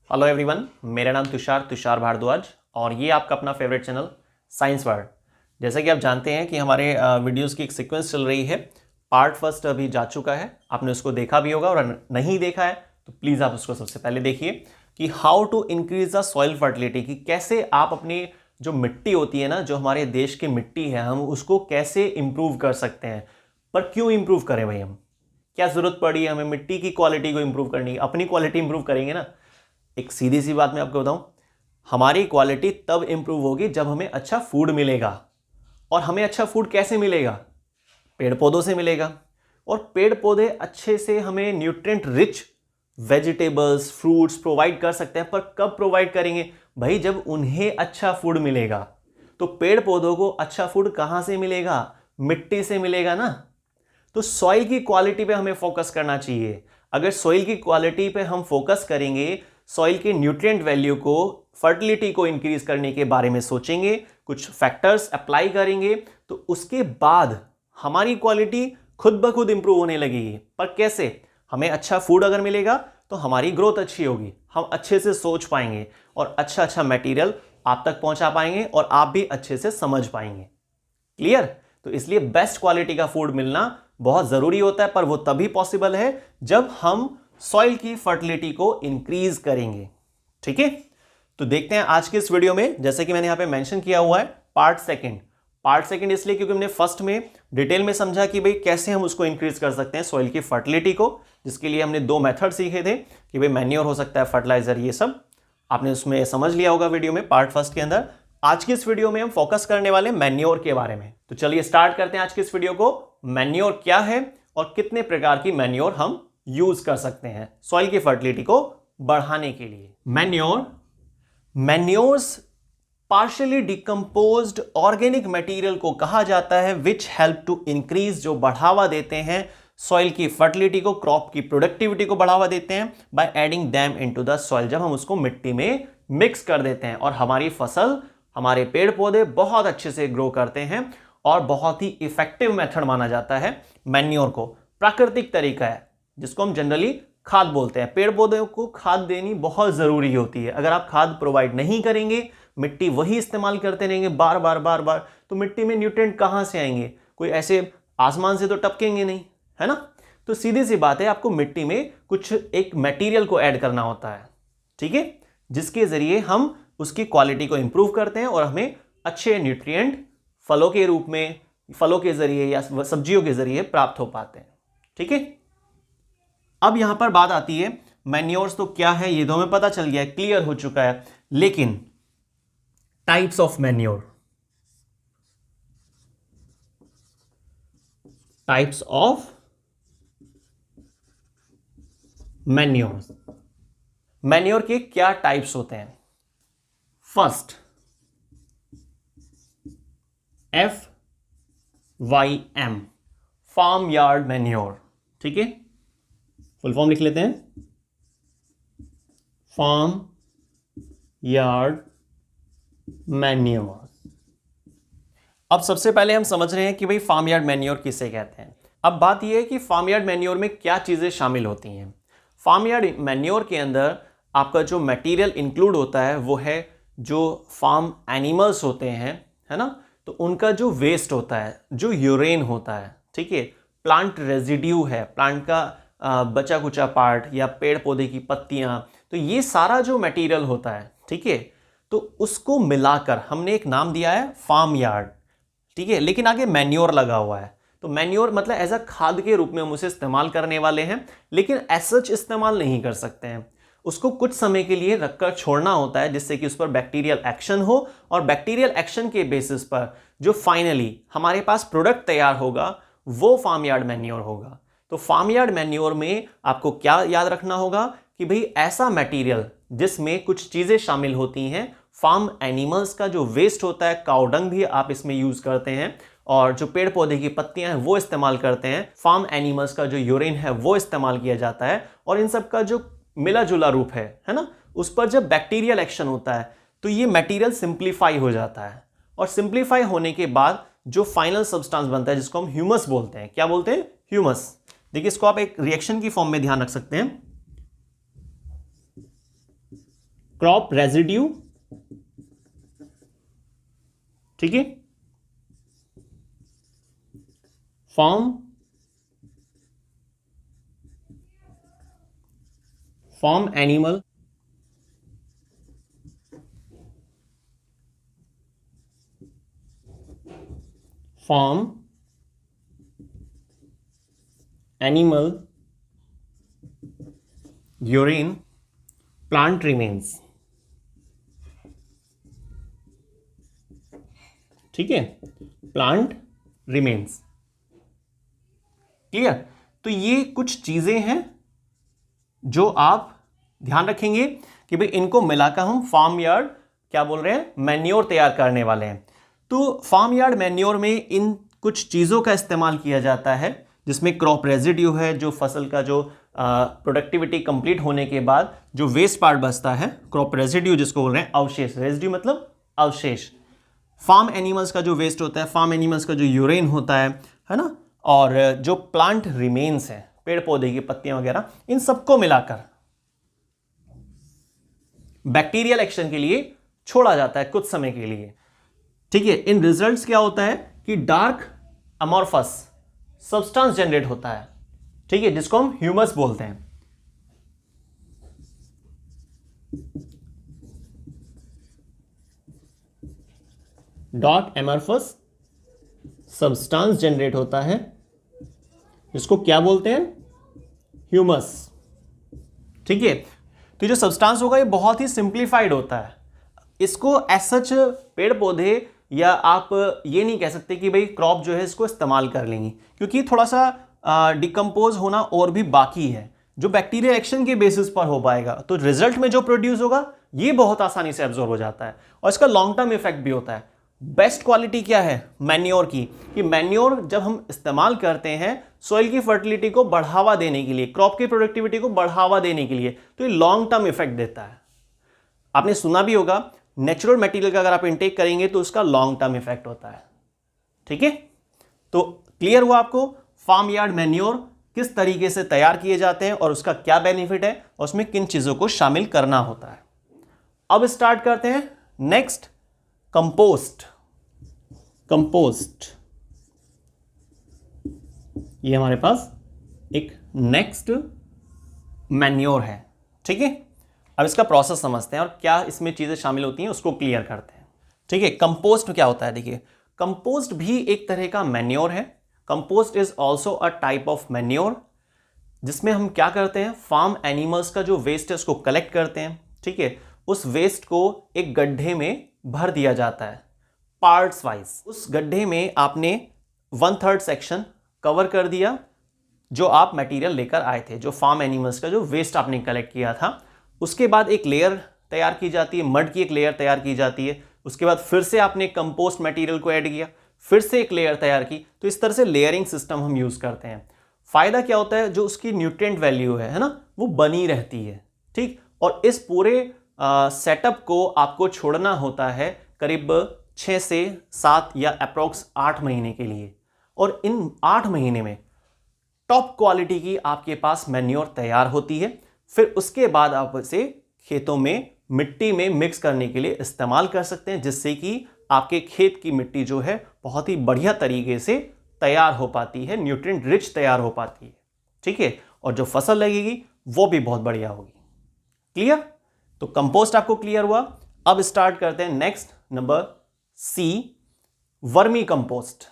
Hello everyone, मेरा नाम तुषार भारद्वाज और ये आपका अपना फेवरेट चैनल साइंस वर्ल्ड। जैसा कि आप जानते हैं कि हमारे वीडियोस की एक सीक्वेंस चल रही है। पार्ट फर्स्ट अभी जा चुका है, आपने उसको देखा भी होगा, और नहीं देखा है तो प्लीज़ आप उसको सबसे पहले देखिए कि how to increase the soil fertility, कि कैसे आप अपनी जो मिट्टी होती है ना, जो हमारे देश की मिट्टी है, हम उसको कैसे इंप्रूव कर सकते हैं। पर क्यों इंप्रूव करें भाई, हम क्या ज़रूरत पड़ी है हमें मिट्टी की क्वालिटी को इंप्रूव करनी? अपनी क्वालिटी इंप्रूव करेंगे ना। एक सीधी सी बात मैं आपको बताऊं, हमारी क्वालिटी तब इंप्रूव होगी जब हमें अच्छा फूड मिलेगा। और हमें अच्छा फूड कैसे मिलेगा? पेड़ पौधों से मिलेगा। और पेड़ पौधे अच्छे से हमें nutrient rich vegetables fruits provide कर सकते हैं। पर कब प्रोवाइड करेंगे भाई? जब उन्हें अच्छा फूड मिलेगा। तो पेड़ पौधों को अच्छा फूड कहां से मिलेगा? मिट्टी से मिलेगा ना। तो सॉइल की क्वालिटी पे हमें फोकस करना चाहिए। अगर सॉइल की क्वालिटी पे हम फोकस करेंगे, सॉइल के न्यूट्रिएंट वैल्यू को, फर्टिलिटी को इंक्रीज करने के बारे में सोचेंगे, कुछ फैक्टर्स अप्लाई करेंगे, तो उसके बाद हमारी क्वालिटी खुद ब खुद इंप्रूव होने लगेगी। पर कैसे? हमें अच्छा फूड अगर मिलेगा तो हमारी ग्रोथ अच्छी होगी, हम अच्छे से सोच पाएंगे और अच्छा अच्छा मटेरियल आप तक पहुंचा पाएंगे और आप भी अच्छे से समझ पाएंगे। क्लियर? तो इसलिए बेस्ट क्वालिटी का फूड मिलना बहुत जरूरी होता है, पर वो तभी पॉसिबल है जब हम सॉइल की फर्टिलिटी को इंक्रीज करेंगे। ठीक है, तो देखते हैं आज के इस वीडियो में। जैसे कि मैंने यहां पे मेंशन किया हुआ है पार्ट सेकंड इसलिए क्योंकि हमने फर्स्ट में डिटेल में समझा कि भाई कैसे हम उसको इंक्रीज कर सकते हैं सॉइल की फर्टिलिटी को, जिसके लिए हमने 2 मेथड सीखे थे कि भाई मैन्योर हो सकता है, फर्टिलाइजर, ये सब आपने उसमें समझ लिया होगा वीडियो में पार्ट फर्स्ट के अंदर। आज की इस वीडियो में हम फोकस करने वाले मैन्योर के बारे में। तो चलिए स्टार्ट करते हैं आज की इस वीडियो को। मैन्योर क्या है और कितने प्रकार की मैन्योर हम यूज कर सकते हैं सॉइल की फर्टिलिटी को बढ़ाने के लिए। Manures partially decomposed organic material को कहा जाता है विच हेल्प टू इंक्रीज, जो बढ़ावा देते हैं सॉइल की फर्टिलिटी को, क्रॉप की प्रोडक्टिविटी को बढ़ावा देते हैं by adding them into the soil. जब हम उसको मिट्टी में मिक्स कर देते हैं और हमारी फसल, हमारे पेड़ पौधे बहुत अच्छे से ग्रो करते हैं। और बहुत ही इफेक्टिव मेथड माना जाता है मैन्योर को। प्राकृतिक तरीका है जिसको हम जनरली खाद बोलते हैं। पेड़ पौधों को खाद देनी बहुत जरूरी होती है। अगर आप खाद प्रोवाइड नहीं करेंगे, मिट्टी वही इस्तेमाल करते रहेंगे बार बार, तो मिट्टी में न्यूट्रिएंट कहां से आएंगे? कोई ऐसे आसमान से तो टपकेंगे नहीं, है ना। तो सीधी सी बात है, आपको मिट्टी में कुछ एक मटेरियल को ऐड करना होता है, ठीक है, जिसके जरिए हम उसकी क्वालिटी को इंप्रूव करते हैं और हमें अच्छे न्यूट्रिएंट फलों के रूप में, फलों के जरिए या सब्जियों के जरिए प्राप्त हो पाते हैं। ठीक है, अब यहां पर बात आती है मैन्योर्स तो क्या है, ये तो हमें पता चल गया है, क्लियर हो चुका है। लेकिन types of manure, types of manures, manure के क्या टाइप्स होते हैं? First FYM, farm yard manure. ठीक है, फुल फॉर्म लिख लेते हैं, फार्म यार्ड मैन्योर। अब सबसे पहले हम समझ रहे हैं कि भाई फार्म यार्ड मैन्योर किसे कहते हैं। अब बात यह है कि फार्म यार्ड मैन्योर में क्या चीजें शामिल होती हैं। फार्म यार्ड मैन्योर के अंदर आपका जो मटेरियल इंक्लूड होता है वो है जो फार्म एनिमल्स होते हैं, है ना, तो उनका जो वेस्ट होता है, जो यूरेन होता है, ठीक है, प्लांट रेजिड्यू है, प्लांट का बचा कुचा पार्ट या पेड़ पौधे की पत्तियां, तो ये सारा जो मटेरियल होता है, ठीक है, तो उसको मिलाकर हमने एक नाम दिया है फार्म यार्ड। ठीक है, लेकिन आगे मैन्योर लगा हुआ है, तो मैन्योर मतलब एज अ खाद के रूप में हम उसे इस्तेमाल करने वाले हैं, लेकिन एज सच इस्तेमाल नहीं कर सकते हैं। उसको कुछ समय के लिए रखकर छोड़ना होता है जिससे कि उस पर बैक्टीरियल एक्शन हो, और बैक्टीरियल एक्शन के बेसिस पर जो फाइनली हमारे पास प्रोडक्ट तैयार होगा वो फार्म यार्ड मैन्योर होगा। तो फार्म यार्ड मैन्योर में आपको क्या याद रखना होगा कि भाई ऐसा मटेरियल जिसमें कुछ चीजें शामिल होती हैं, फार्म एनिमल्स का जो वेस्ट होता है, काऊ डंग भी आप इसमें यूज करते हैं, और जो पेड़ पौधे की पत्तियां हैं वो इस्तेमाल करते हैं, फार्म एनिमल्स का जो यूरिन है वो इस्तेमाल किया जाता है, और इन सब का जो मिला जुला रूप है ना, उस पर जब बैक्टीरियल एक्शन होता है तो ये मटेरियल सिंप्लीफाई हो जाता है, और सिंप्लीफाई होने के बाद जो फाइनल सब्सटेंस बनता है जिसको हम ह्यूमस बोलते हैं। क्या बोलते हैं? ह्यूमस। देखिए, इसको आप एक रिएक्शन की फॉर्म में ध्यान रख सकते हैं। क्रॉप रेजिड्यू, ठीक है, form animal, form animal urine, plant remains, ठीक है, प्लांट रिमेन्स। क्लियर? तो ये कुछ चीजें हैं जो आप ध्यान रखेंगे कि भाई इनको मिलाकर हम फार्म यार्ड क्या बोल रहे हैं, मैन्योर तैयार करने वाले हैं। तो फार्म यार्ड मैन्योर में इन कुछ चीजों का इस्तेमाल किया जाता है, जिसमें क्रॉप रेजिड्यू है, जो फसल का जो प्रोडक्टिविटी कंप्लीट होने के बाद जो वेस्ट पार्ट बचता है, क्रॉप रेजिड्यू जिसको बोल रहे हैं, अवशेष, रेजिड्यू मतलब अवशेष। फार्म एनिमल्स का जो वेस्ट होता है, फार्म एनिमल्स का जो यूरेन होता है ना, और जो प्लांट रिमेन्स है, पेड़ पौधे की पत्तियां वगैरह, इन सबको मिलाकर बैक्टीरियल एक्शन के लिए छोड़ा जाता है कुछ समय के लिए। ठीक है, इन रिजल्ट्स क्या होता है कि डार्क अमॉर्फस सब्सटेंस जनरेट होता है, ठीक है, जिसको हम ह्यूमस बोलते हैं। डार्क अमॉर्फस सब्सटेंस जनरेट होता है, जिसको क्या बोलते हैं, ह्यूमस। ठीक है, तो जो सब्सटेंस होगा ये बहुत ही सिंप्लीफाइड होता है। इसको एज सच पेड़ पौधे या आप ये नहीं कह सकते कि भाई क्रॉप जो है इसको इस्तेमाल कर लेंगी, क्योंकि थोड़ा सा डिकम्पोज होना और भी बाकी है, जो बैक्टीरिया एक्शन के बेसिस पर हो पाएगा। तो रिजल्ट में जो प्रोड्यूस होगा ये बहुत आसानी से एब्जॉर्ब हो जाता है, और इसका लॉन्ग टर्म इफेक्ट भी होता है। बेस्ट क्वालिटी क्या है मैन्योर की, कि मैन्योर जब हम इस्तेमाल करते हैं सॉइल की फर्टिलिटी को बढ़ावा देने के लिए, क्रॉप की प्रोडक्टिविटी को बढ़ावा देने के लिए, तो ये लॉन्ग टर्म इफेक्ट देता है। आपने सुना भी होगा नेचुरल मटेरियल का अगर आप इंटेक करेंगे तो उसका लॉन्ग टर्म इफेक्ट होता है। ठीक है, तो क्लियर हुआ आपको फार्म यार्ड मैन्योर किस तरीके से तैयार किए जाते हैं और उसका क्या बेनिफिट है और उसमें किन चीजों को शामिल करना होता है। अब स्टार्ट करते हैं नेक्स्ट, कंपोस्ट। कंपोस्ट ये हमारे पास एक नेक्स्ट मैन्योर है। ठीक है, अब इसका प्रोसेस समझते हैं और क्या इसमें चीजें शामिल होती हैं उसको क्लियर करते हैं। ठीक है, कंपोस्ट क्या होता है, देखिए कंपोस्ट भी एक तरह का मैन्योर है। Compost is also a type of manure, जिसमें हम क्या करते हैं, फार्म एनिमल्स का जो वेस्ट है उसको कलेक्ट करते हैं। ठीक है, उस वेस्ट को एक गड्ढे में भर दिया जाता है पार्ट्स वाइज। उस गड्ढे में आपने 1/3 सेक्शन कवर कर दिया जो आप मटेरियल लेकर आए थे, जो फार्म एनिमल्स का जो वेस्ट आपने कलेक्ट किया था। उसके बाद एक लेयर तैयार की जाती है, मड की एक लेयर तैयार की जाती है। उसके बाद फिर से आपने कंपोस्ट मटेरियल को ऐड किया, फिर से एक लेयर तैयार की। तो इस तरह से लेयरिंग सिस्टम हम यूज करते हैं। फायदा क्या होता है, जो उसकी न्यूट्रिएंट वैल्यू है ना, वो बनी रहती है। ठीक, और इस पूरे सेटअप को आपको छोड़ना होता है करीब 6 से 7 या अप्रोक्स 8 महीने के लिए, और इन 8 महीने में टॉप क्वालिटी की आपके पास मैन्योर तैयार होती है। फिर उसके बाद आप इसे खेतों में मिट्टी में मिक्स करने के लिए इस्तेमाल कर सकते हैं, जिससे कि आपके खेत की मिट्टी जो है बहुत ही बढ़िया तरीके से तैयार हो पाती है, न्यूट्रिएंट रिच तैयार हो पाती है। ठीक है, और जो फसल लगेगी वो भी बहुत बढ़िया होगी। क्लियर? तो कंपोस्ट आपको क्लियर हुआ। अब स्टार्ट करते हैं next, number C, vermicompost.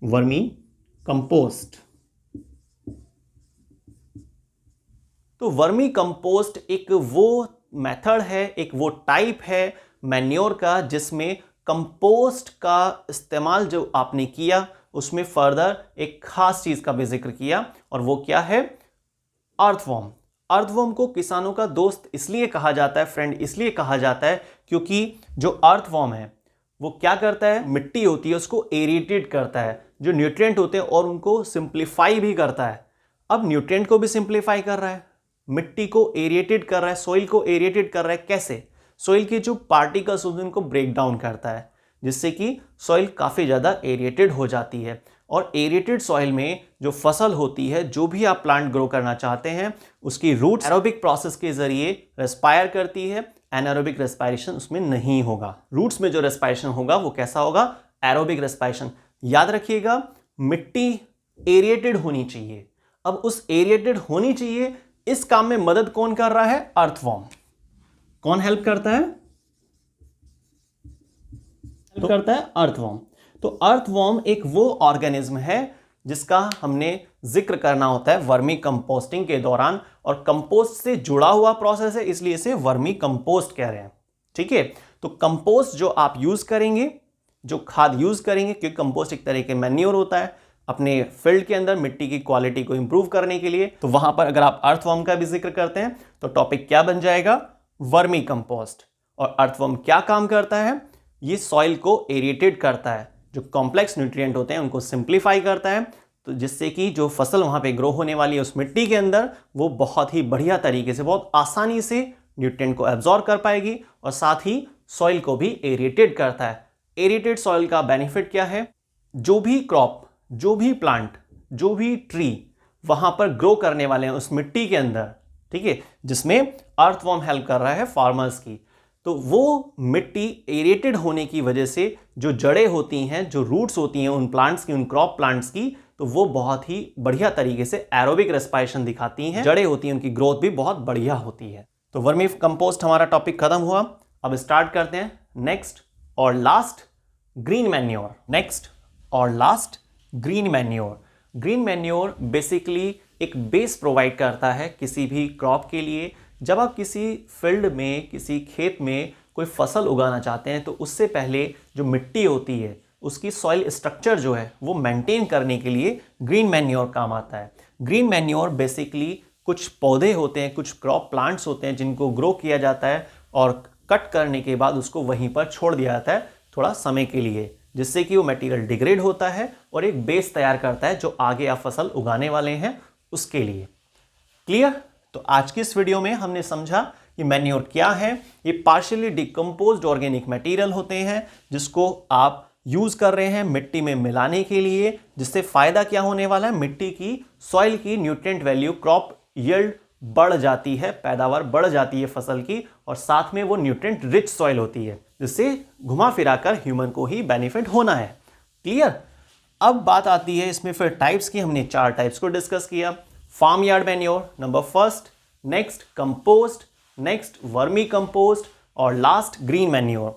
Vermicompost. तो वर्मी कंपोस्ट एक वो मेथड है, एक वो टाइप है मैन्योर का, जिसमें कंपोस्ट का इस्तेमाल जो आपने किया उसमें फर्दर एक खास चीज का भी जिक्र किया, और वो क्या है, अर्थवॉर्म। अर्थवॉर्म को किसानों का दोस्त इसलिए कहा जाता है, फ्रेंड इसलिए कहा जाता है, क्योंकि जो अर्थवॉर्म है वो क्या करता है, मिट्टी होती है उसको एरिएटेट करता है, जो न्यूट्रिएंट होते हैं, और उनको सिंप्लीफाई भी करता है। अब न्यूट्रिएंट को भी सिंप्लीफाई कर रहा है, मिट्टी को एरिएटेट कर रहा है, सॉइल को एरिएटेट कर रहा है। कैसे? सॉइल के जो पार्टिकल्स होते हैं उनको ब्रेक डाउन करता है, जिससे कि सॉइल काफ़ी ज़्यादा एरिएटेड हो जाती है, और एरेटेड सॉइल में जो फसल होती है, जो भी आप प्लांट ग्रो करना चाहते हैं, उसकी रूट्स एरोबिक प्रोसेस के जरिए रेस्पायर करती है। एनारोबिक रेस्पायरेशन उसमें नहीं होगा। रूट्स में जो रेस्पायरेशन होगा वो कैसा होगा? Aerobic respiration. याद रखिएगा, मिट्टी एरिएटेड होनी चाहिए। अब उस एरिएटेड होनी चाहिए, इस काम में मदद कौन कर रहा है? अर्थवॉर्म। कौन हेल्प करता है? हेल्प करता है अर्थवॉर्म। तो अर्थवॉर्म एक वो ऑर्गेनिज्म है जिसका हमने जिक्र करना होता है वर्मी कंपोस्टिंग के दौरान, और कंपोस्ट से जुड़ा हुआ प्रोसेस है, इसलिए इसे वर्मी कंपोस्ट कह रहे हैं। ठीक है, तो कंपोस्ट जो आप यूज करेंगे, जो खाद यूज करेंगे, क्योंकि कंपोस्ट एक तरह के मैन्योर होता है अपने फील्ड के अंदर मिट्टी की क्वालिटी को इंप्रूव करने के लिए, तो वहां पर अगर आप अर्थवॉर्म का भी जिक्र करते हैं तो टॉपिक क्या बन जाएगा? Vermi compost. और अर्थवॉर्म क्या काम करता है? ये सॉइल को एरिएटेड करता है, जो कॉम्प्लेक्स न्यूट्रिएंट होते हैं उनको सिंप्लीफाई करता है, तो जिससे कि जो फसल वहां पे ग्रो होने वाली है उस मिट्टी के अंदर, वो बहुत ही बढ़िया तरीके से, बहुत आसानी से न्यूट्रिएंट को एब्जॉर्ब कर पाएगी, और साथ ही सॉइल को भी एरिएटेड करता है। एरिएटेड सॉइल का बेनिफिट क्या है? जो भी क्रॉप, जो भी प्लांट, जो भी ट्री वहां पर ग्रो करने वाले हैं उस मिट्टी के अंदर, ठीक है, जिसमें अर्थवॉर्म हेल्प कर रहा है फार्मर्स की, तो वो मिट्टी एरिएटेड होने की वजह से जो जड़ें होती हैं, जो रूट्स होती हैं उन प्लांट्स की, उन क्रॉप प्लांट्स की, तो वो बहुत ही बढ़िया तरीके से एरोबिक रेस्पायरेशन दिखाती हैं। जड़ें होती हैं, उनकी ग्रोथ भी बहुत बढ़िया होती है। तो वर्मी कंपोस्ट हमारा टॉपिक खत्म हुआ। अब स्टार्ट करते हैं नेक्स्ट और लास्ट, ग्रीन मैन्योर। नेक्स्ट और last, green manure. Green manure basically एक बेस प्रोवाइड करता है किसी भी क्रॉप के लिए। जब आप किसी फील्ड में, किसी खेत में कोई फसल उगाना चाहते हैं, तो उससे पहले जो मिट्टी होती है, उसकी सॉइल स्ट्रक्चर जो है वो मेंटेन करने के लिए ग्रीन मैन्योर काम आता है। ग्रीन मैन्योर बेसिकली कुछ पौधे होते हैं, कुछ क्रॉप प्लांट्स होते हैं जिनको ग्रो किया जाता है, और कट करने के बाद उसको वहीं पर छोड़ दिया जाता है थोड़ा समय के लिए, जिससे कि वो मटेरियल डिग्रेड होता है और एक बेस तैयार करता है जो आगे आप फसल उगाने वाले हैं उसके लिए। क्लियर? तो आज की इस वीडियो में हमने समझा कि मैन्योर क्या है। ये पार्शियली डिकम्पोज्ड ऑर्गेनिक मटेरियल होते हैं जिसको आप यूज कर रहे हैं मिट्टी में मिलाने के लिए, जिससे फायदा क्या होने वाला है? मिट्टी की, सॉइल की न्यूट्रिएंट वैल्यू, क्रॉप यील्ड बढ़ जाती है, पैदावार बढ़ जाती है फसल की, और साथ में वो न्यूट्रिएंट रिच सॉइल होती है, जिससे घुमा फिरा कर ह्यूमन को ही बेनिफिट होना है। क्लियर? अब बात आती है इसमें फिर टाइप्स की। हमने 4 टाइप्स को डिस्कस किया। Farm yard manure number first, next compost, next vermicompost, और लास्ट ग्रीन मैन्योर।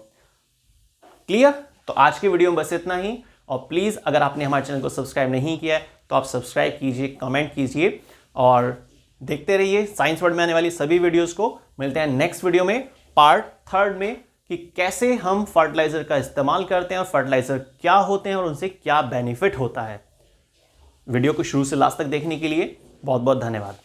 क्लियर? तो आज की वीडियो में बस इतना ही, और प्लीज अगर आपने हमारे चैनल को सब्सक्राइब नहीं किया है तो आप सब्सक्राइब कीजिए, कमेंट कीजिए, और देखते रहिए साइंस वर्ल्ड में आने वाली सभी वीडियोस को। मिलते हैं नेक्स्ट वीडियो में, पार्ट 3 में, कि कैसे हम फर्टिलाइजर का इस्तेमाल करते हैं और फर्टिलाइजर क्या होते हैं और उनसे क्या बेनिफिट होता है। वीडियो को शुरू से लास्ट तक देखने के लिए बहुत बहुत धन्यवाद।